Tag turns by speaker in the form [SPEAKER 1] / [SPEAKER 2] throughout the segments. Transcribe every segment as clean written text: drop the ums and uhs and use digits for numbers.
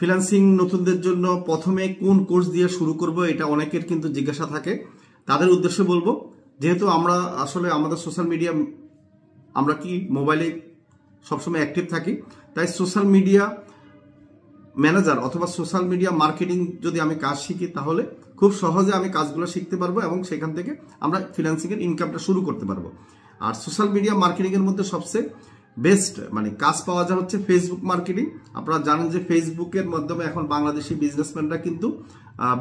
[SPEAKER 1] Freelancing নতুনদের জন্য প্রথমে কোন কোর্স দিয়ে শুরু করব এটা অনেকের কিন্তু জিজ্ঞাসা থাকে। তাদের উদ্দেশ্যে বলবো, যেহেতু আমরা আসলে আমাদের সোশ্যাল মিডিয়া আমরা কি মোবাইলে সবসময় অ্যাক্টিভ থাকি, তাই সোশ্যাল মিডিয়া ম্যানেজার অথবা সোশ্যাল মিডিয়া মার্কেটিং যদি আমি কাজ শিখি তাহলে খুব সহজে আমি কাজগুলো শিখতে পারবো এবং সেখান থেকে আমরা ফ্রিল্যান্সিংয়ের ইনকামটা শুরু করতে পারবো। আর সোশ্যাল মিডিয়া মার্কেটিংয়ের মধ্যে সবচেয়ে বেস্ট কাজ পাওয়া যায় হচ্ছে ফেসবুক মার্কেটিং। আপনারা জানেন যে ফেসবুকের মাধ্যমে এখন বাংলাদেশি বিজনেসম্যানরা কিন্তু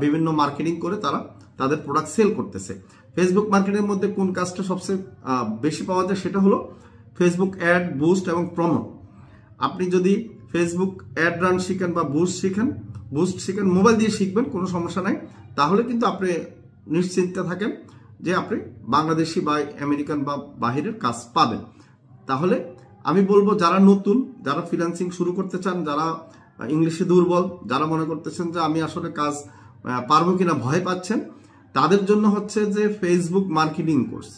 [SPEAKER 1] বিভিন্ন মার্কেটিং করে তারা তাদের প্রোডাক্ট সেল করতেছে। ফেসবুক মার্কেটিংয়ের মধ্যে কোন কাজটা সবচেয়ে বেশি পাওয়া যায় সেটা হলো ফেসবুক অ্যাড, বুস্ট এবং প্রমো। আপনি যদি ফেসবুক অ্যাড রান শিখেন বা বুস্ট শিখেন, মোবাইল দিয়ে শিখবেন, কোনো সমস্যা নাই, তাহলে কিন্তু আপনি নিশ্চিন্ত থাকেন যে আপনি বাংলাদেশি বা আমেরিকান বা বাহিরের কাজ পাবেন। তাহলে আমি বলবো যারা নতুন, যারা ফ্রিল্যান্সিং শুরু করতে চান, যারা ইংলিশে দুর্বল, যারা মনে করতেছেন যে আমি আসলে কাজ পারবো কিনা ভয় পাচ্ছেন, তাদের জন্য হচ্ছে যে ফেসবুক মার্কেটিং কোর্স।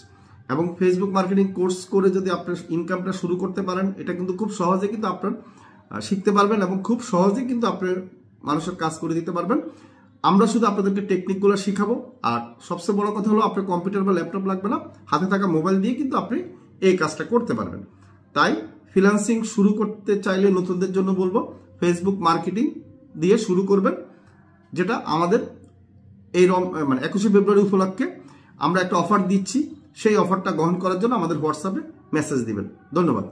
[SPEAKER 1] এবং ফেসবুক মার্কেটিং কোর্স করে যদি আপনার ইনকামটা শুরু করতে পারেন, এটা কিন্তু খুব সহজে কিন্তু আপনার শিখতে পারবেন এবং খুব সহজেই কিন্তু আপনার মানুষের কাজ করে দিতে পারবেন। আমরা শুধু আপনাদেরকে টেকনিকগুলো শিখাবো। আর সবচেয়ে বড় কথা হলো আপনার কম্পিউটার বা ল্যাপটপ লাগবে না, হাতে থাকা মোবাইল দিয়ে কিন্তু আপনি এই কাজটা করতে পারবেন। তাই ফ্রিল্যান্সিং শুরু করতে চাইলে নতুনদের জন্য বলবো ফেসবুক মার্কেটিং দিয়ে শুরু করবেন, যেটা আমাদের এই 21শে ফেব্রুয়ারি উপলক্ষে আমরা একটা অফার দিচ্ছি। সেই অফারটা গ্রহণ করার জন্য আমাদের হোয়াটসঅ্যাপে মেসেজ দিবেন। ধন্যবাদ।